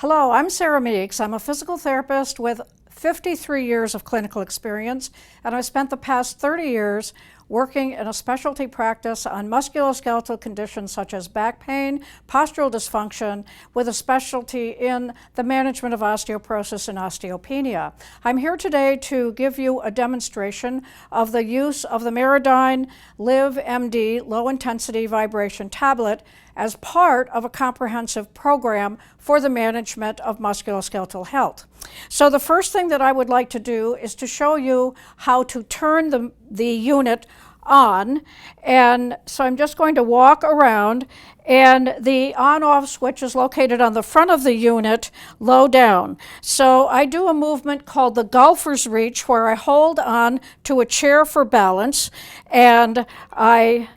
Hello, I'm Sara Meeks. I'm a physical therapist with 53 years of clinical experience, and I've spent the past 30 years working in a specialty practice on musculoskeletal conditions such as back pain, postural dysfunction, with a specialty in the management of osteoporosis and osteopenia. I'm here today to give you a demonstration of the use of the Marodyne LivMD low-intensity vibration tablet as part of a comprehensive program for the management of musculoskeletal health. So the first thing that I would like to do is to show you how to turn the unit on. And so I'm just going to walk around, and the on-off switch is located on the front of the unit, low down. So I do a movement called the golfer's reach, where I hold on to a chair for balance, and I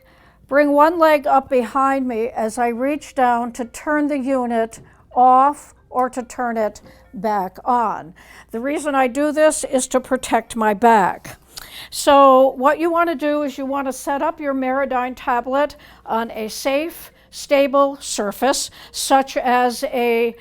bring one leg up behind me as I reach down to turn the unit off or to turn it back on. The reason I do this is to protect my back. So what you want to do is you want to set up your Marodyne tablet on a safe, stable surface, such as a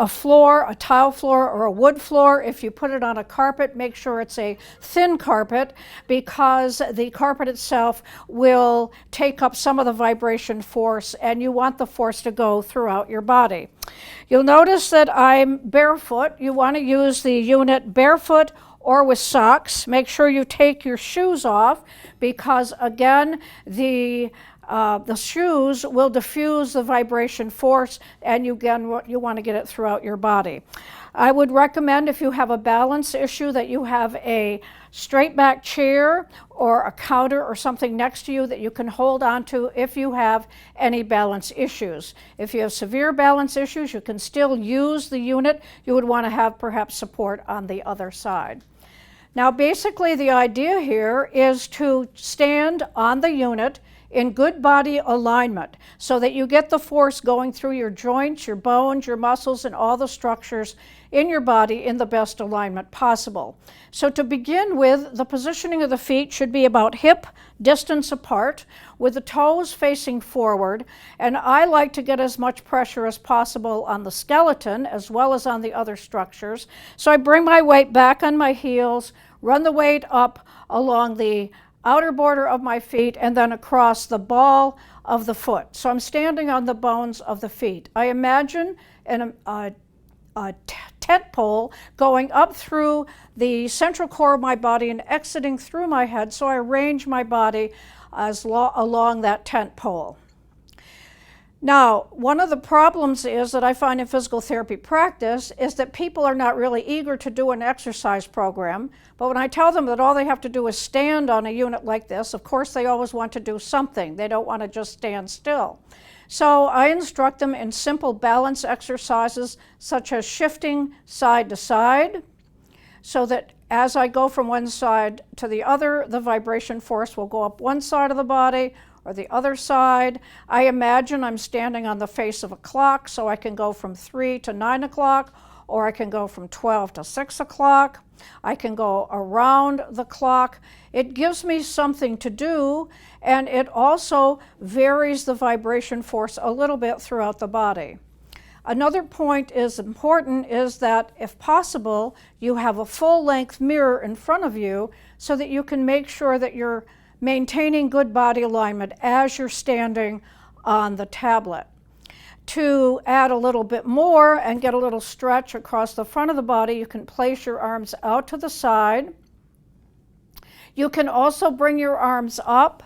floor, a tile floor, or a wood floor. If you put it on a carpet, make sure it's a thin carpet, because the carpet itself will take up some of the vibration force, and you want the force to go throughout your body. You'll notice that I'm barefoot. You want to use the unit barefoot or with socks. Make sure you take your shoes off, because again, the shoes will diffuse the vibration force, and you want to get it throughout your body. I would recommend, if you have a balance issue, that you have a straight back chair or a counter or something next to you that you can hold on to if you have any balance issues. If you have severe balance issues, you can still use the unit. You would want to have perhaps support on the other side. Now, basically, the idea here is to stand on the unit in good body alignment so that you get the force going through your joints, your bones, your muscles, and all the structures in your body in the best alignment possible. So to begin with, the positioning of the feet should be about hip distance apart, with the toes facing forward, and I like to get as much pressure as possible on the skeleton as well as on the other structures. So I bring my weight back on my heels, run the weight up along the outer border of my feet, and then across the ball of the foot. So I'm standing on the bones of the feet. I imagine a tent pole going up through the central core of my body and exiting through my head, so I arrange my body along that tent pole. Now, one of the problems is that I find in physical therapy practice is that people are not really eager to do an exercise program, but when I tell them that all they have to do is stand on a unit like this, of course they always want to do something. They don't want to just stand still. So I instruct them in simple balance exercises, such as shifting side to side, so that as I go from one side to the other, the vibration force will go up one side of the body or the other side. I imagine I'm standing on the face of a clock, so I can go from 3 to 9 o'clock, or I can go from 12 to 6 o'clock. I can go around the clock. It gives me something to do, and it also varies the vibration force a little bit throughout the body. Another point is important is that, if possible, you have a full-length mirror in front of you so that you can make sure that you're maintaining good body alignment as you're standing on the tablet. To add a little bit more and get a little stretch across the front of the body, you can place your arms out to the side. You can also bring your arms up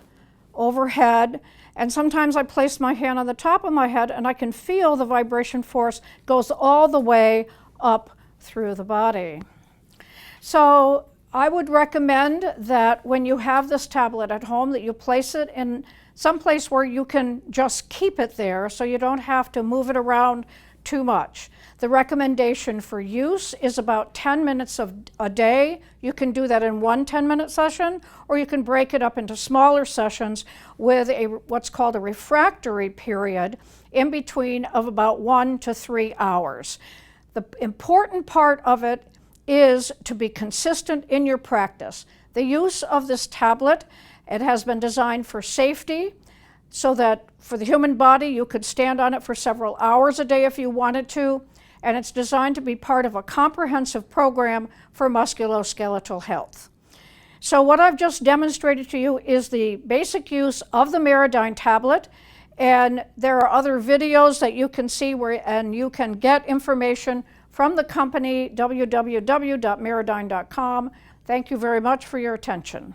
overhead, and sometimes I place my hand on the top of my head and I can feel the vibration force goes all the way up through the body. So I would recommend that when you have this tablet at home, that you place it in some place where you can just keep it there so you don't have to move it around too much. The recommendation for use is about 10 minutes a day. You can do that in one 10-minute session, or you can break it up into smaller sessions with what's called a refractory period in between of about 1 to 3 hours. The important part of it is to be consistent in your practice. The use of this tablet, it has been designed for safety, so that for the human body, you could stand on it for several hours a day if you wanted to, and it's designed to be part of a comprehensive program for musculoskeletal health. So what I've just demonstrated to you is the basic use of the Marodyne tablet, and there are other videos that you can see and you can get information from the company, www.marodyne.com. Thank you very much for your attention.